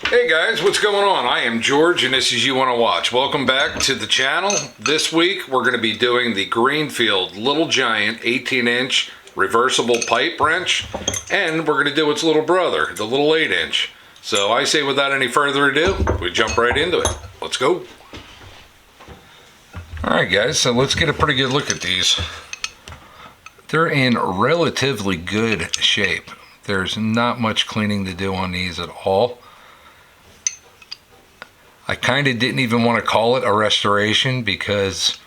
Hey guys, what's going on? I am George and this is You Wanna Watch. Welcome back to the channel. This week we're going to be doing the Greenfield Little Giant 18-inch reversible pipe wrench, and we're going to do its little brother, the little 8-inch. So I say without any further ado, we jump right into it. Let's go. Alright guys, so let's get a pretty good look at these. They're in relatively good shape. There's not much cleaning to do on these at all. I kind of didn't even want to call it a restoration because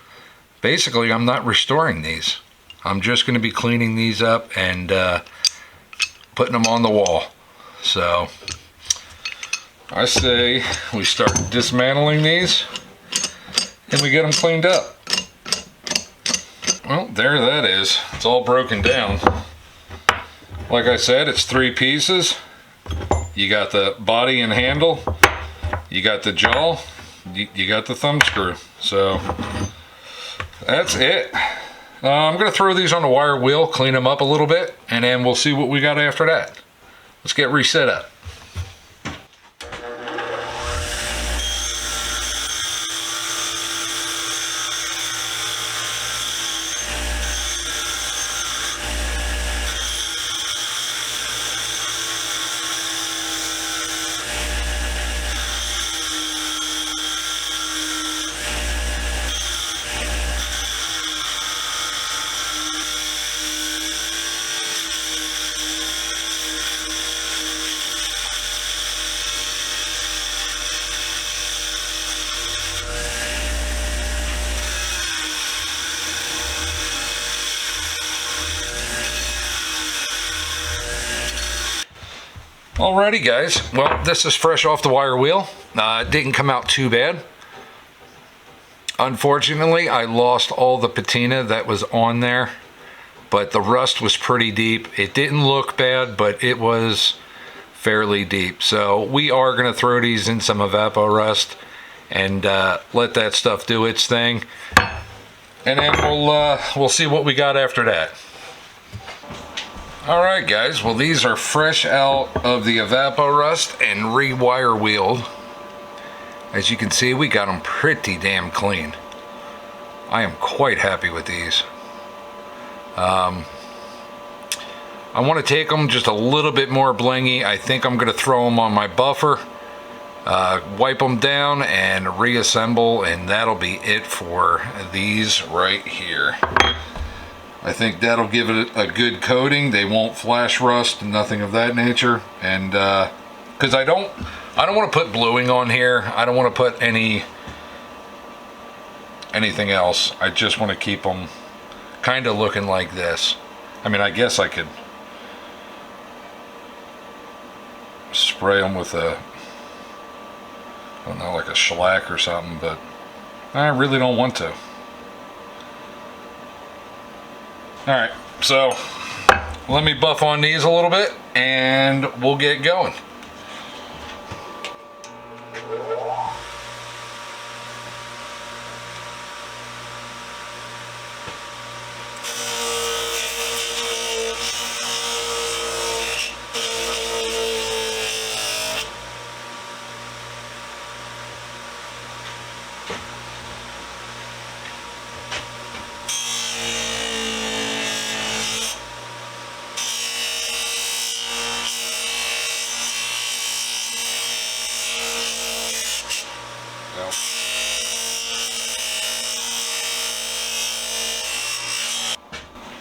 basically I'm not restoring these. I'm just going to be cleaning these up and putting them on the wall. So I say we start dismantling these and we get them cleaned up. Well, there that is. It's all broken down. Like I said, it's 3 pieces. You got the body and handle. You got the jaw, you got the thumb screw. So that's it. I'm going to throw these on the wire wheel, clean them up a little bit, and then we'll see what we got after that. Let's get reset up. Alrighty guys, well this is fresh off the wire wheel. It didn't come out too bad. Unfortunately, I lost all the patina that was on there, but the rust was pretty deep. It didn't look bad, but it was fairly deep. So we are going to throw these in some Evapo-Rust and let that stuff do its thing. And then we'll see what we got after that. Alright guys, well these are fresh out of the Evapo-Rust and rewire wheeled. As you can see, we got them pretty damn clean. I am quite happy with these. I want to take them just a little bit more blingy. I think I'm going to throw them on my buffer, wipe them down and reassemble, and that'll be it for these right here. I think that'll give it a good coating. They won't flash rust, nothing of that nature. And because I don't want to put bluing on here. I don't want to put anything else. I just want to keep them kind of looking like this. I mean, I guess I could spray them with a, I don't know, like a shellac or something, but I really don't want to. Alright, so let me buff on these a little bit and we'll get going.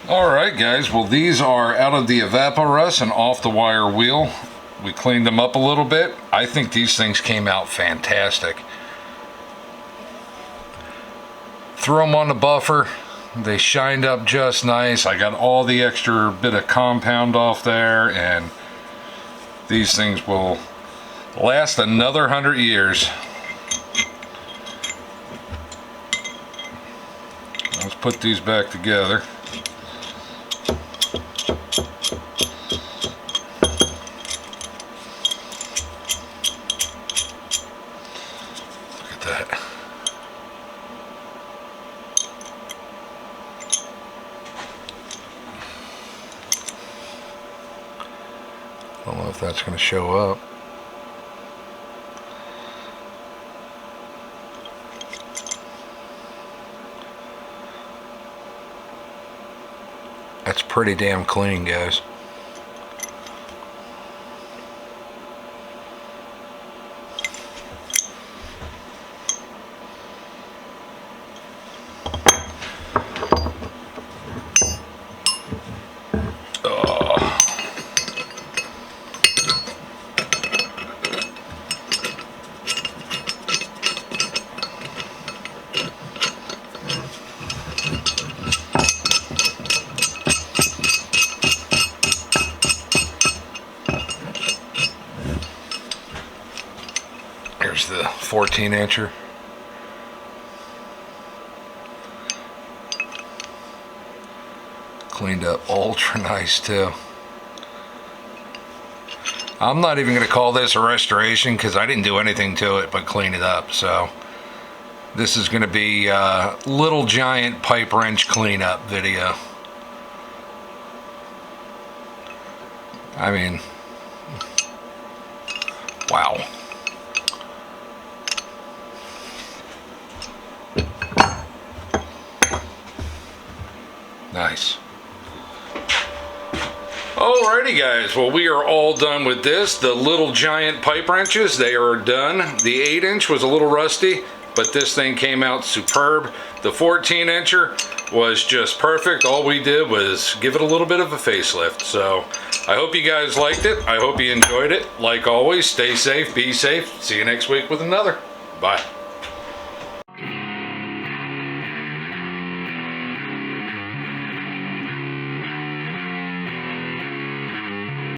Alright guys, well these are out of the Evapo-Rust and off the wire wheel. We cleaned them up a little bit. I think these things came out fantastic. Threw them on the buffer. They shined up just nice. I got all the extra bit of compound off there, and these things will last another 100 years. Let's put these back together. I don't know if that's going to show up. pretty damn clean, guys. Here's the 14-incher. Cleaned up ultra nice too. I'm not even going to call this a restoration because I didn't do anything to it but clean it up. So this is going to be a Little Giant pipe wrench cleanup video. I mean, wow. Nice. Alrighty guys, well we are all done with this. The Little Giant pipe wrenches, they are done. The 8-inch was a little rusty, but this thing came out superb. The 14-incher was just perfect. All we did was give it a little bit of a facelift. So I hope you guys liked it. I hope you enjoyed it. Like always, stay safe, be safe. See you next week with another. Bye.